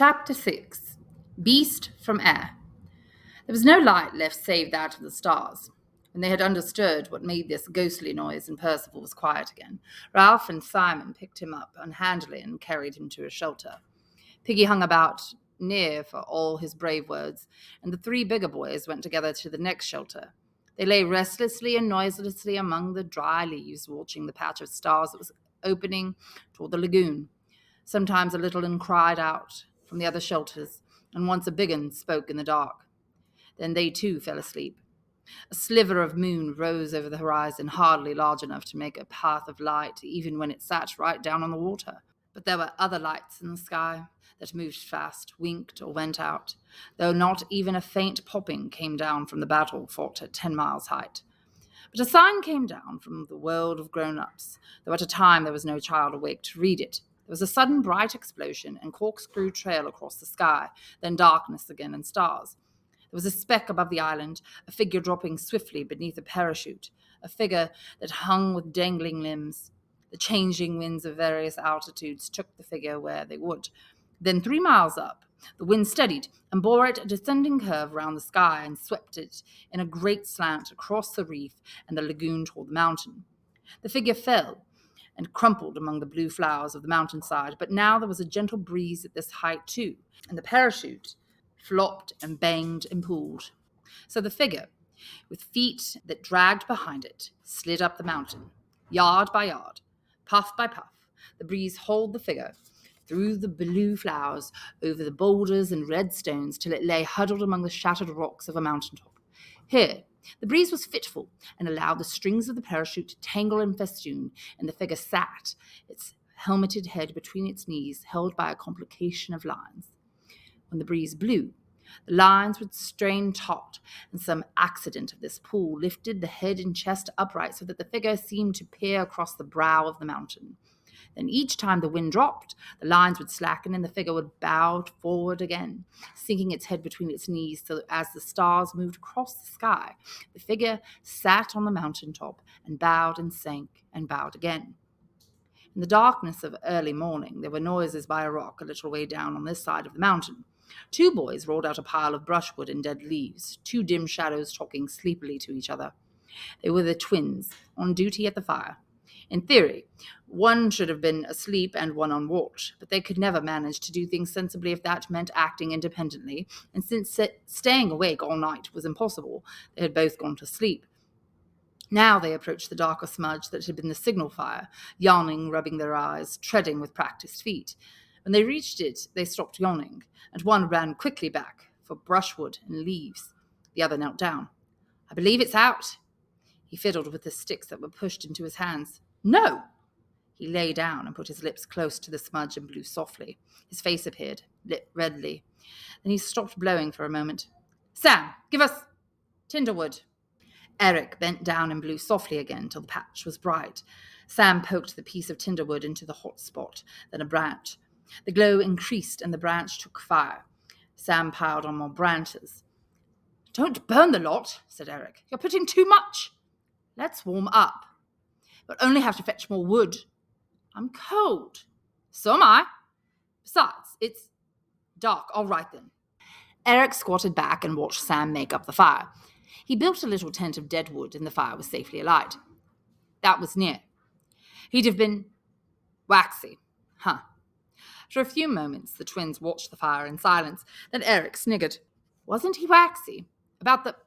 Chapter 6 Beast from Air. There was no light left save that of the stars. When they had understood what made this ghostly noise and Percival was quiet again, Ralph and Simon picked him up unhandily and carried him to a shelter. Piggy hung about near for all his brave words, and the three bigger boys went together to the next shelter. They lay restlessly and noiselessly among the dry leaves, watching the patch of stars that was opening toward the lagoon. Sometimes a little one cried out from the other shelters, and once a big un spoke in the dark. Then they too fell asleep. A sliver of moon rose over the horizon, hardly large enough to make a path of light, even when it sat right down on the water. But there were other lights in the sky that moved fast, winked, or went out, though not even a faint popping came down from the battle fought at 10 miles' height. But a sign came down from the world of grown-ups, though at a time there was no child awake to read it. There was a sudden bright explosion and corkscrew trail across the sky, then darkness again and stars. There was a speck above the island, a figure dropping swiftly beneath a parachute, a figure that hung with dangling limbs. The changing winds of various altitudes took the figure where they would. Then 3 miles up, the wind steadied and bore it a descending curve round the sky and swept it in a great slant across the reef and the lagoon toward the mountain. The figure fell and crumpled among the blue flowers of the mountainside, but now there was a gentle breeze at this height too, and the parachute flopped and banged and pulled. So the figure, with feet that dragged behind it, slid up the mountain, yard by yard, puff by puff. The breeze hauled the figure through the blue flowers, over the boulders and red stones, till it lay huddled among the shattered rocks of a mountaintop. Here, the breeze was fitful and allowed the strings of the parachute to tangle and festoon, and the figure sat, its helmeted head between its knees, held by a complication of lines. When the breeze blew, the lines would strain taut, and some accident of this pull lifted the head and chest upright so that the figure seemed to peer across the brow of the mountain. Then each time the wind dropped, the lines would slacken and the figure would bow forward again, sinking its head between its knees so that as the stars moved across the sky, the figure sat on the mountaintop and sank and bowed again. In the darkness of early morning, there were noises by a rock a little way down on this side of the mountain. 2 boys rolled out a pile of brushwood and dead leaves, 2 dim shadows talking sleepily to each other. They were the twins, on duty at the fire. In theory, one should have been asleep and one on watch, but they could never manage to do things sensibly if that meant acting independently, and since staying awake all night was impossible, they had both gone to sleep. Now they approached the darker smudge that had been the signal fire, yawning, rubbing their eyes, treading with practiced feet. When they reached it, they stopped yawning, and one ran quickly back for brushwood and leaves. The other knelt down. "I believe it's out." He fiddled with the sticks that were pushed into his hands. "No!" He lay down and put his lips close to the smudge and blew softly. His face appeared, lit redly. Then he stopped blowing for a moment. "Sam, give us tinderwood." Eric bent down and blew softly again till the patch was bright. Sam poked the piece of tinderwood into the hot spot, then a branch. The glow increased and the branch took fire. Sam piled on more branches. "Don't burn the lot," said Eric. "You're putting too much." "Let's warm up. But only have to fetch more wood." "I'm cold." "So am I. Besides, it's dark." "All right then." Eric squatted back and watched Sam make up the fire. He built a little tent of dead wood and the fire was safely alight. That was near. He'd have been waxy. Huh. For a few moments, the twins watched the fire in silence. Then Eric sniggered. "Wasn't he waxy? About the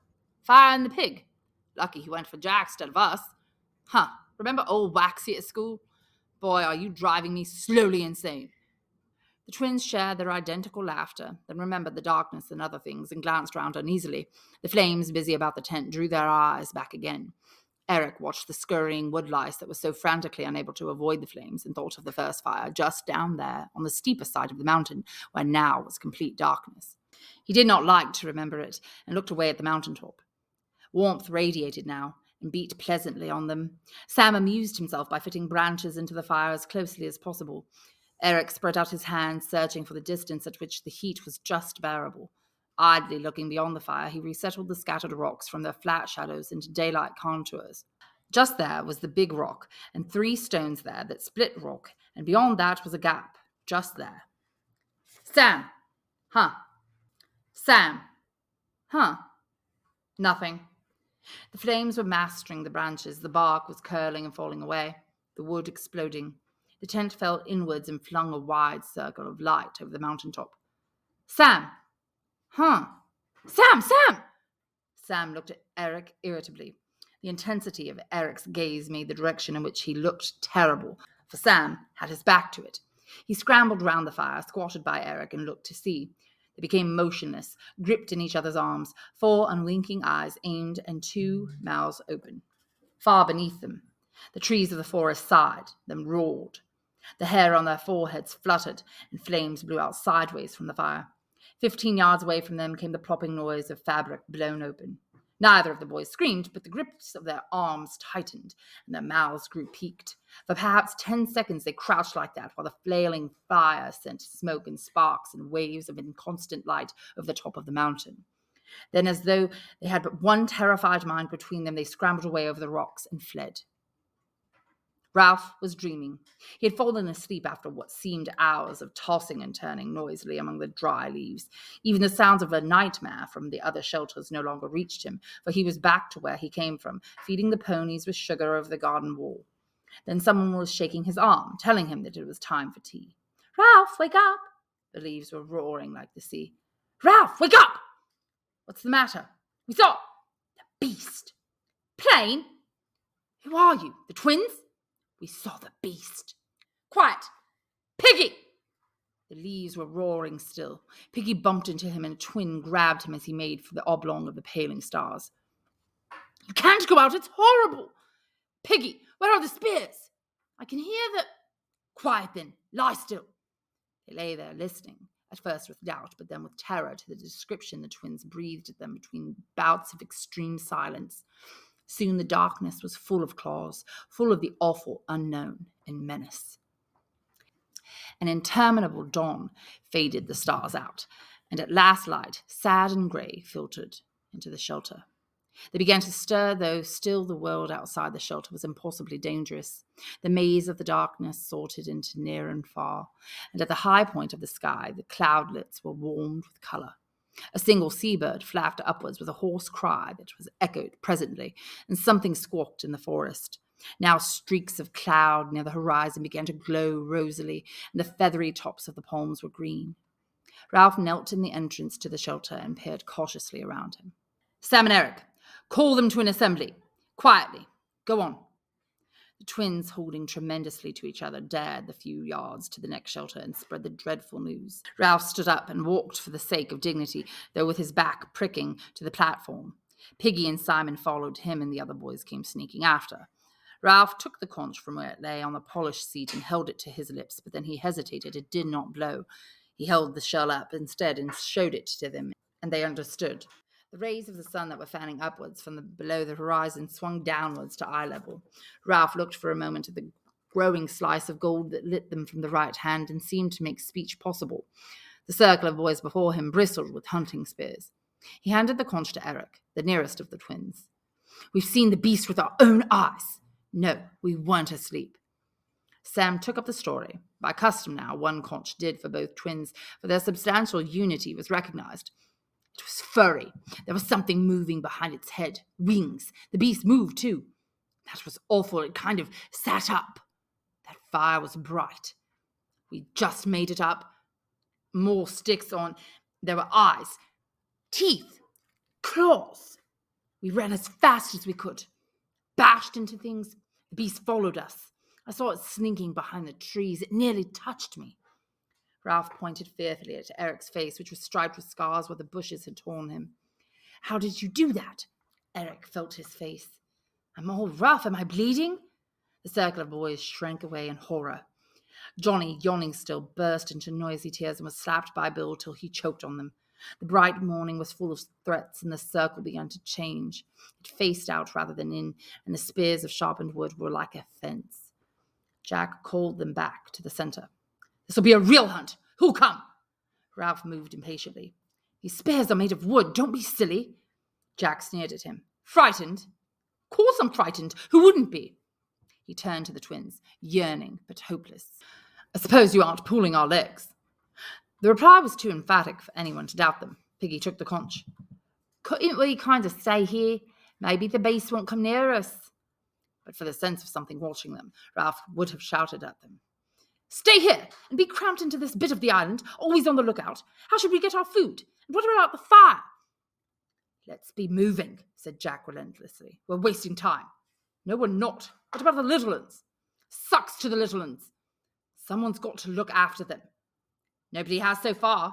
fire and the pig? Lucky he went for Jack instead of us. Huh. Remember old Waxy at school? Boy, are you driving me slowly insane." The twins shared their identical laughter, then remembered the darkness and other things and glanced round uneasily. The flames busy about the tent drew their eyes back again. Eric watched the scurrying woodlice that was so frantically unable to avoid the flames and thought of the first fire just down there on the steeper side of the mountain where now was complete darkness. He did not like to remember it and looked away at the mountaintop. Warmth radiated now and beat pleasantly on them. Sam amused himself by fitting branches into the fire as closely as possible. Eric spread out his hands, searching for the distance at which the heat was just bearable. Idly looking beyond the fire, he resettled the scattered rocks from their flat shadows into daylight contours. Just there was the big rock, and 3 stones there that split rock, and beyond that was a gap, just there. "Sam, Huh. Sam. Huh. Nothing. The flames were mastering the branches. The bark was curling and falling away, the wood exploding. The tent fell inwards and flung a wide circle of light over the mountaintop. Sam! Huh? Sam! Sam looked at Eric irritably. The intensity of Eric's gaze made the direction in which he looked terrible, for Sam had his back to it. He scrambled round the fire, squatted by Eric, and looked to see. They became motionless, gripped in each other's arms, 4 unwinking eyes aimed and 2 mouths open. Far beneath them, the trees of the forest sighed, then roared. The hair on their foreheads fluttered, and flames blew out sideways from the fire. 15 yards away from them came the plopping noise of fabric blown open. Neither of the boys screamed, but the grips of their arms tightened, and their mouths grew peaked. For perhaps 10 seconds they crouched like that, while the flailing fire sent smoke and sparks and waves of inconstant light over the top of the mountain. Then, as though they had but one terrified mind between them, they scrambled away over the rocks and fled. Ralph was dreaming. He had fallen asleep after what seemed hours of tossing and turning noisily among the dry leaves. Even the sounds of a nightmare from the other shelters no longer reached him, for he was back to where he came from, feeding the ponies with sugar over the garden wall. Then someone was shaking his arm, telling him that it was time for tea. "Ralph, wake up!" The leaves were roaring like the sea. "Ralph, wake up!" "What's the matter?" "We saw the beast." "Plane? Who are you? The twins?" "We saw the beast." "Quiet! Piggy!" The leaves were roaring still. Piggy bumped into him and a twin grabbed him as he made for the oblong of the paling stars. "You can't go out, it's horrible!" "Piggy, where are the spears?" "I can hear the—" "Quiet then, lie still." They lay there listening, at first with doubt, but then with terror to the description the twins breathed at them between bouts of extreme silence. Soon the darkness was full of claws, full of the awful unknown and menace. An interminable dawn faded the stars out, and at last light, sad and grey, filtered into the shelter. They began to stir, though still the world outside the shelter was impossibly dangerous. The maze of the darkness sorted into near and far, and at the high point of the sky, the cloudlets were warmed with colour. A single seabird flapped upwards with a hoarse cry that was echoed presently, and something squawked in the forest. Now streaks of cloud near the horizon began to glow rosily, and the feathery tops of the palms were green. Ralph knelt in the entrance to the shelter and peered cautiously around him. "Sam and Eric, call them to an assembly. Quietly. Go on." The twins, holding tremendously to each other, dared the few yards to the next shelter and spread the dreadful news. Ralph stood up and walked for the sake of dignity, though with his back pricking to the platform. Piggy and Simon followed him, and the other boys came sneaking after. Ralph took the conch from where it lay on the polished seat and held it to his lips, but then he hesitated. It did not blow. He held the shell up instead and showed it to them, and they understood. The rays of the sun that were fanning upwards from below the horizon swung downwards to eye level. Ralph looked for a moment at the growing slice of gold that lit them from the right hand and seemed to make speech possible. The circle of boys before him bristled with hunting spears. He handed the conch to Eric, the nearest of the twins. "We've seen the beast with our own eyes." "No, we weren't asleep." Sam took up the story. By custom now, one conch did for both twins, for their substantial unity was recognized. "It was furry. There was something moving behind its head. Wings. The beast moved, too. That was awful. It kind of sat up. That fire was bright. We just made it up. More sticks on. There were eyes. Teeth. Claws. We ran as fast as we could. Bashed into things. The beast followed us. I saw it slinking behind the trees. It nearly touched me." Ralph pointed fearfully at Eric's face, which was striped with scars where the bushes had torn him. "How did you do that?" Eric felt his face. "I'm all rough. Am I bleeding?" The circle of boys shrank away in horror. Johnny, yawning still, burst into noisy tears and was slapped by Bill till he choked on them. The bright morning was full of threats, and the circle began to change. It faced out rather than in, and the spears of sharpened wood were like a fence. Jack called them back to the center. "This'll be a real hunt. Who'll come?" Ralph moved impatiently. "These spears are made of wood. Don't be silly." Jack sneered at him. "Frightened? Of course I'm frightened. Who wouldn't be?" He turned to the twins, yearning but hopeless. "I suppose you aren't pulling our legs." The reply was too emphatic for anyone to doubt them. Piggy took the conch. Couldn't we kind of stay here? Maybe the beast won't come near us. But for the sense of something watching them, Ralph would have shouted at them. Stay here and be cramped into this bit of the island, always on the lookout. How should we get our food? And what about the fire? Let's be moving, said Jack relentlessly. We're wasting time. No, we're not. What about the little ones? Sucks to the little ones. Someone's got to look after them. Nobody has so far.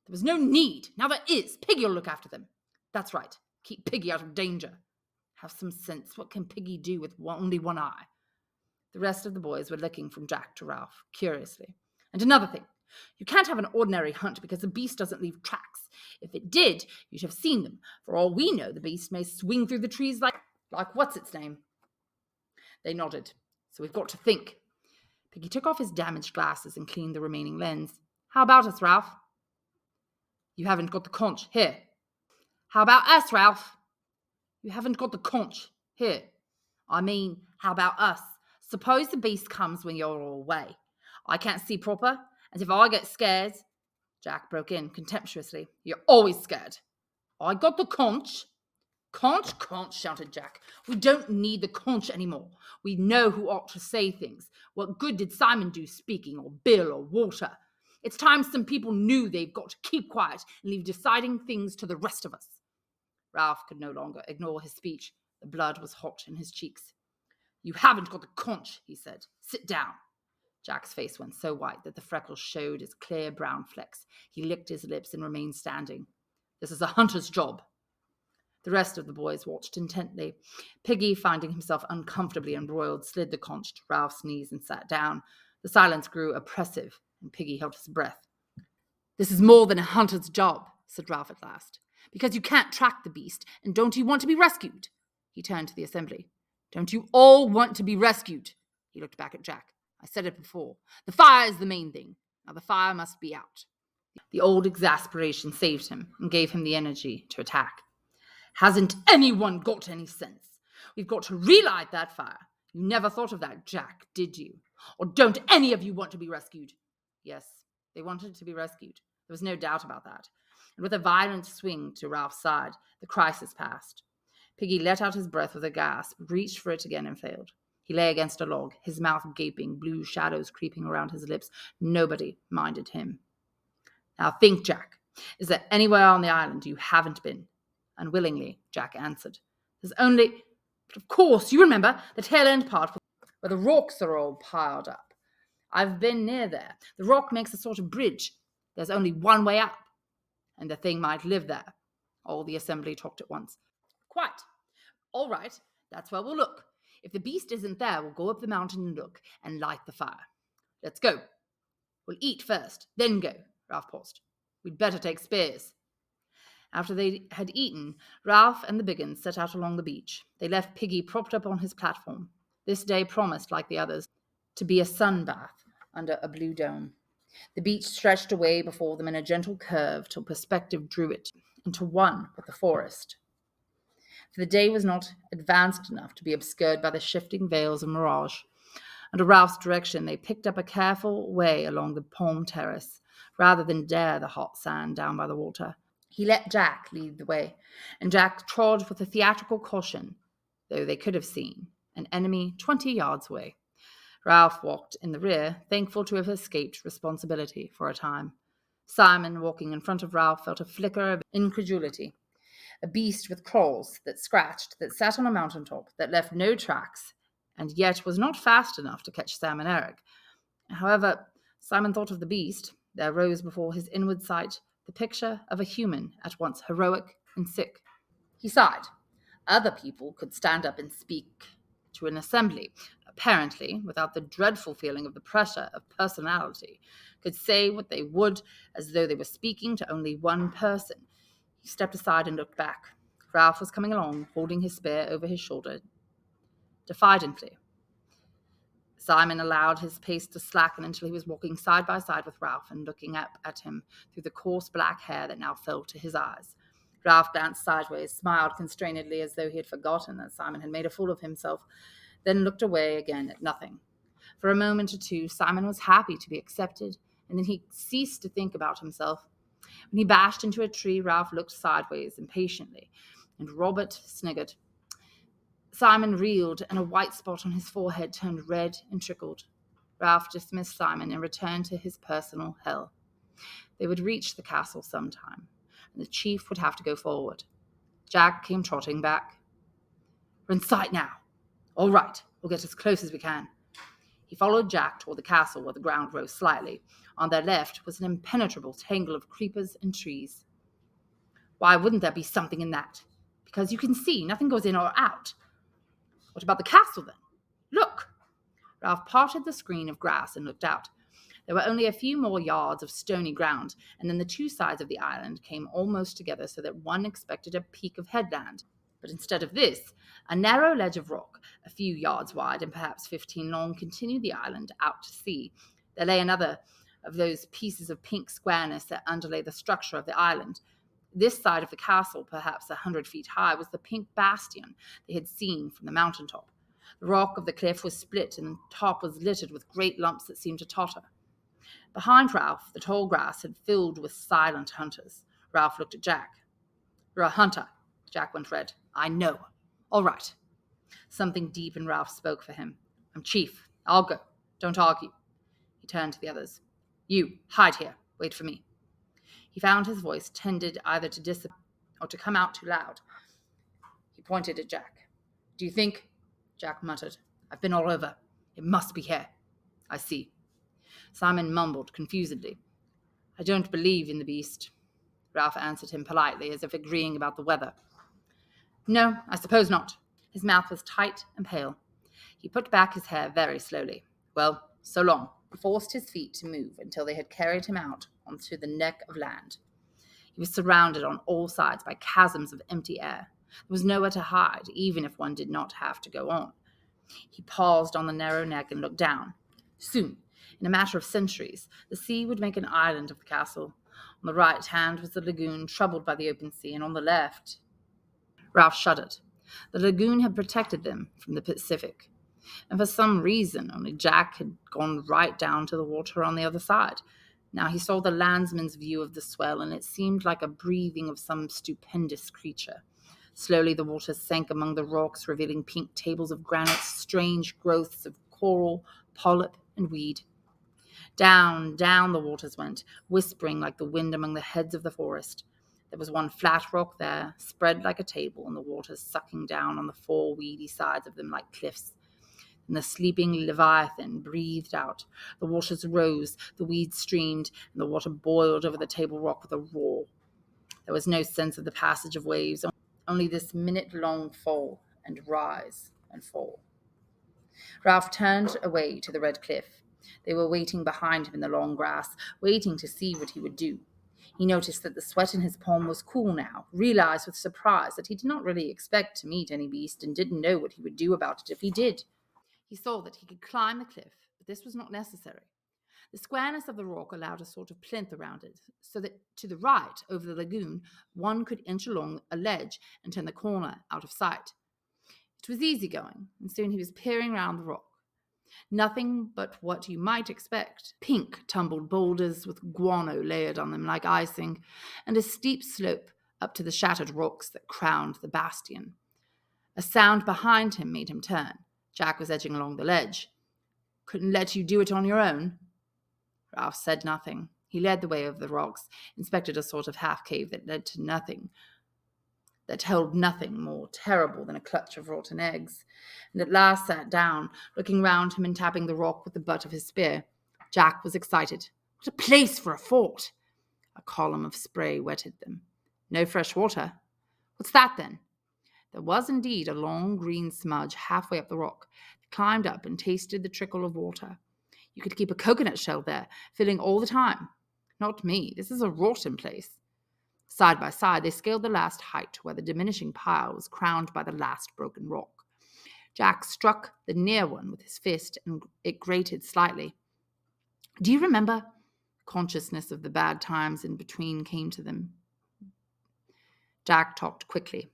There was no need. Now there is. Piggy'll look after them. That's right. Keep Piggy out of danger. Have some sense. What can Piggy do with only one eye? The rest of the boys were looking from Jack to Ralph, curiously. And another thing. You can't have an ordinary hunt because the beast doesn't leave tracks. If it did, you'd have seen them. For all we know, the beast may swing through the trees like what's its name? They nodded. So we've got to think. Piggy took off his damaged glasses and cleaned the remaining lens. How about us, Ralph? You haven't got the conch. Here. How about us, Ralph? You haven't got the conch. Here. I mean, how about us? Suppose the beast comes when you're all away. I can't see proper, and if I get scared... Jack broke in contemptuously. You're always scared. I got the conch. Conch, conch, shouted Jack. We don't need the conch anymore. We know who ought to say things. What good did Simon do speaking, or Bill, or Walter? It's time some people knew they've got to keep quiet and leave deciding things to the rest of us. Ralph could no longer ignore his speech. The blood was hot in his cheeks. You haven't got the conch, he said. Sit down. Jack's face went so white that the freckles showed as clear brown flecks. He licked his lips and remained standing. This is a hunter's job. The rest of the boys watched intently. Piggy, finding himself uncomfortably embroiled, slid the conch to Ralph's knees and sat down. The silence grew oppressive, and Piggy held his breath. This is more than a hunter's job, said Ralph at last, because you can't track the beast, and don't you want to be rescued? He turned to the assembly. Don't you all want to be rescued? He looked back at Jack. I said it before. The fire is the main thing. Now the fire must be out. The old exasperation saved him and gave him the energy to attack. Hasn't anyone got any sense? We've got to relight that fire. You never thought of that, Jack, did you? Or don't any of you want to be rescued? Yes, they wanted to be rescued. There was no doubt about that. And with a violent swing to Ralph's side, the crisis passed. Piggy let out his breath with a gasp, reached for it again and failed. He lay against a log, his mouth gaping, blue shadows creeping around his lips. Nobody minded him. Now think, Jack. Is there anywhere on the island you haven't been? Unwillingly, Jack answered. There's only... But of course, you remember the tail end part where the rocks are all piled up. I've been near there. The rock makes a sort of bridge. There's only one way up. And the thing might live there. All the assembly talked at once. Quite. All right, that's where we'll look. If the beast isn't there, we'll go up the mountain and look and light the fire. Let's go. We'll eat first, then go, Ralph paused. We'd better take spears. After they had eaten, Ralph and the Biggins set out along the beach. They left Piggy propped up on his platform. This day promised, like the others, to be a sun bath under a blue dome. The beach stretched away before them in a gentle curve till perspective drew it into one with the forest. For the day was not advanced enough to be obscured by the shifting veils of mirage. Under Ralph's direction, they picked up a careful way along the palm terrace, rather than dare the hot sand down by the water. He let Jack lead the way, and Jack trod with a theatrical caution, though they could have seen an enemy 20 yards away. Ralph walked in the rear, thankful to have escaped responsibility for a time. Simon, walking in front of Ralph, felt a flicker of incredulity. A beast with claws that scratched, that sat on a mountaintop, that left no tracks, and yet was not fast enough to catch Sam and Eric. However, Simon thought of the beast. There rose before his inward sight the picture of a human at once heroic and sick. He sighed. Other people could stand up and speak to an assembly, apparently, without the dreadful feeling of the pressure of personality, could say what they would as though they were speaking to only one person. He stepped aside and looked back. Ralph was coming along, holding his spear over his shoulder, diffidently. Simon allowed his pace to slacken until he was walking side by side with Ralph and looking up at him through the coarse black hair that now fell to his eyes. Ralph glanced sideways, smiled constrainedly as though he had forgotten that Simon had made a fool of himself, then looked away again at nothing. For a moment or two, Simon was happy to be accepted and then he ceased to think about himself. When he bashed into a tree, Ralph looked sideways impatiently, and Robert sniggered. Simon reeled, and a white spot on his forehead turned red and trickled. Ralph dismissed Simon and returned to his personal hell. They would reach the castle sometime, and the chief would have to go forward. Jack came trotting back. "We're in sight now." "All right, we'll get as close as we can." He followed Jack toward the castle, where the ground rose slightly. On their left was an impenetrable tangle of creepers and trees. "Why wouldn't there be something in that?" "Because you can see nothing goes in or out." "What about the castle, then?" "Look!" Ralph parted the screen of grass and looked out. There were only a few more yards of stony ground, and then the two sides of the island came almost together so that one expected a peak of headland. But instead of this, a narrow ledge of rock, a few yards wide and perhaps 15 long, continued the island out to sea. There lay another of those pieces of pink squareness that underlay the structure of the island. This side of the castle, perhaps 100 feet high, was the pink bastion they had seen from the mountaintop. The rock of the cliff was split, and the top was littered with great lumps that seemed to totter. Behind Ralph, the tall grass had filled with silent hunters. Ralph looked at Jack. "You're a hunter." Jack went red. "I know." "All right." Something deep in Ralph spoke for him. "I'm chief. I'll go. Don't argue." He turned to the others. "You, hide here. Wait for me." He found his voice tended either to disappear or to come out too loud. He pointed at Jack. "Do you think—" Jack muttered. "I've been all over. It must be here." "I see." Simon mumbled confusedly. "I don't believe in the beast." Ralph answered him politely, as if agreeing about the weather. "No, I suppose not." His mouth was tight and pale. He put back his hair very slowly. "Well, so long." He forced his feet to move until they had carried him out onto the neck of land. He was surrounded on all sides by chasms of empty air. There was nowhere to hide, even if one did not have to go on. He paused on the narrow neck and looked down. Soon, in a matter of centuries, the sea would make an island of the castle. On the right hand was the lagoon, troubled by the open sea, and on the left— Ralph shuddered. The lagoon had protected them from the Pacific, and for some reason only Jack had gone right down to the water on the other side. Now he saw the landsman's view of the swell, and it seemed like a breathing of some stupendous creature. Slowly the water sank among the rocks, revealing pink tables of granite, strange growths of coral, polyp, and weed. Down, down the waters went, whispering like the wind among the heads of the forest. There was one flat rock there, spread like a table, and the waters sucking down on the four weedy sides of them like cliffs. And the sleeping Leviathan breathed out. The waters rose, the weeds streamed, and the water boiled over the table rock with a roar. There was no sense of the passage of waves, only this minute-long fall and rise and fall. Ralph turned away to the red cliff. They were waiting behind him in the long grass, waiting to see what he would do. He noticed that the sweat in his palm was cool now, realized with surprise that he did not really expect to meet any beast and didn't know what he would do about it if he did. He saw that he could climb the cliff, but this was not necessary. The squareness of the rock allowed a sort of plinth around it, so that to the right, over the lagoon, one could inch along a ledge and turn the corner out of sight. It was easy going, and soon he was peering round the rock. Nothing but what you might expect. Pink tumbled boulders with guano layered on them like icing, and a steep slope up to the shattered rocks that crowned the bastion. A sound behind him made him turn. Jack was edging along the ledge. "Couldn't let you do it on your own?" Ralph said nothing. He led the way over the rocks, inspected a sort of half-cave that led to nothing, that held nothing more terrible than a clutch of rotten eggs, and at last sat down, looking round him and tapping the rock with the butt of his spear. Jack was excited. "What a place for a fort!" A column of spray wetted them. "No fresh water." "What's that, then?" There was indeed a long green smudge halfway up the rock. They climbed up and tasted the trickle of water. You could keep a coconut shell there, filling all the time. "Not me. This is a rotten place." Side by side, they scaled the last height, where the diminishing pile was crowned by the last broken rock. Jack struck the near one with his fist, and it grated slightly. "Do you remember?" Consciousness of the bad times in between came to them. Jack talked quickly.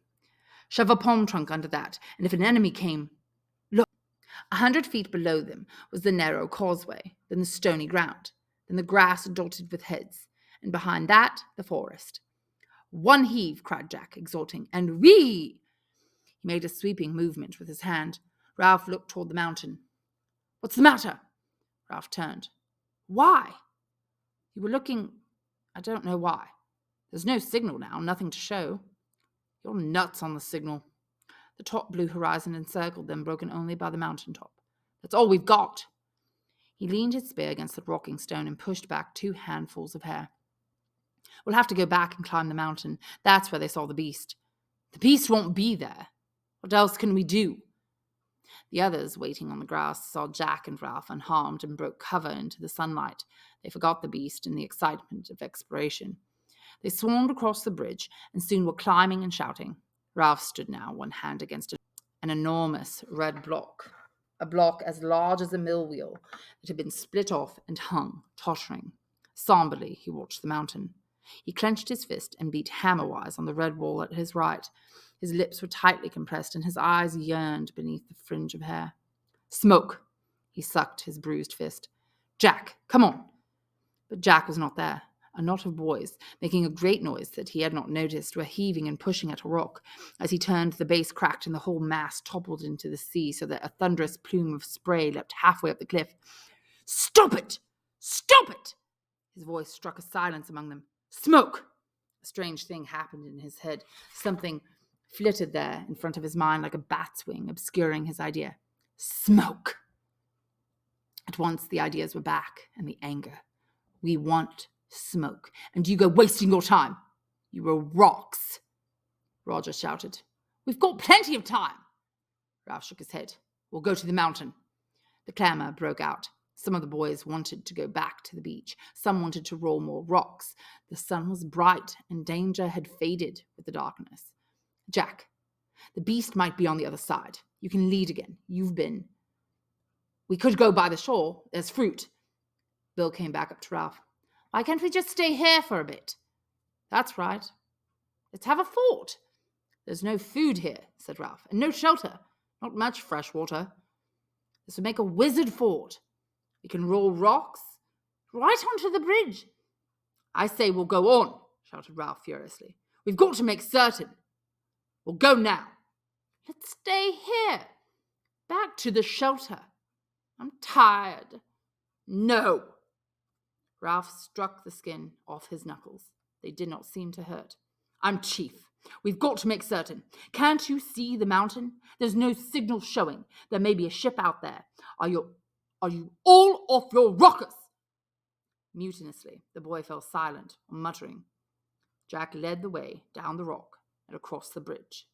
"Shove a palm trunk under that, and if an enemy came—" Look! 100 feet below them was the narrow causeway, then the stony ground. then the grass dotted with heads, and behind that, the forest. "One heave," cried Jack, exulting, "and we—" He made a sweeping movement with his hand. Ralph looked toward the mountain. "What's the matter?" Ralph turned. "Why?" "You were looking— I don't know why. There's no signal now, nothing to show." "You're nuts on the signal." The top blue horizon encircled them, broken only by the mountain top. "That's all we've got." He leaned his spear against the rocking stone and pushed back 2 handfuls of hair. "We'll have to go back and climb the mountain. That's where they saw the beast." "The beast won't be there. What else can we do?" The others, waiting on the grass, saw Jack and Ralph unharmed and broke cover into the sunlight. They forgot the beast in the excitement of exploration. They swarmed across the bridge and soon were climbing and shouting. Ralph stood now, one hand against an enormous red block, a block as large as a mill wheel that had been split off and hung, tottering. Somberly, he watched the mountain. He clenched his fist and beat hammer-wise on the red wall at his right. His lips were tightly compressed and his eyes yearned beneath the fringe of hair. "Smoke!" He sucked his bruised fist. "Jack, come on!" But Jack was not there. A knot of boys, making a great noise that he had not noticed, were heaving and pushing at a rock. As he turned, the base cracked and the whole mass toppled into the sea so that a thunderous plume of spray leapt halfway up the cliff. "Stop it! Stop it!" His voice struck a silence among them. "Smoke!" A strange thing happened in his head. Something flitted there in front of his mind like a bat's wing, obscuring his idea. Smoke! At once the ideas were back, and the anger. "We want smoke, and you go wasting your time. You are rocks." Roger shouted. "We've got plenty of time." Ralph shook his head. "We'll go to the mountain." The clamor broke out. Some of the boys wanted to go back to the beach. Some wanted to roll more rocks. The sun was bright, and danger had faded with the darkness. "Jack, the beast might be on the other side. You can lead again. You've been. We could go by the shore. There's fruit." Bill came back up to Ralph. "Why can't we just stay here for a bit?" "That's right. Let's have a fort." "There's no food here," said Ralph, "and no shelter. Not much fresh water. This would make a wizard fort. We can roll rocks right onto the bridge." "I say we'll go on," shouted Ralph furiously. "We've got to make certain. We'll go now." "Let's stay here. Back to the shelter. I'm tired." "No." Ralph struck the skin off his knuckles. They did not seem to hurt. "I'm chief. We've got to make certain. Can't you see the mountain? There's no signal showing. There may be a ship out there. Are you all off your rockers?" Mutinously, the boy fell silent, muttering. Jack led the way down the rock and across the bridge.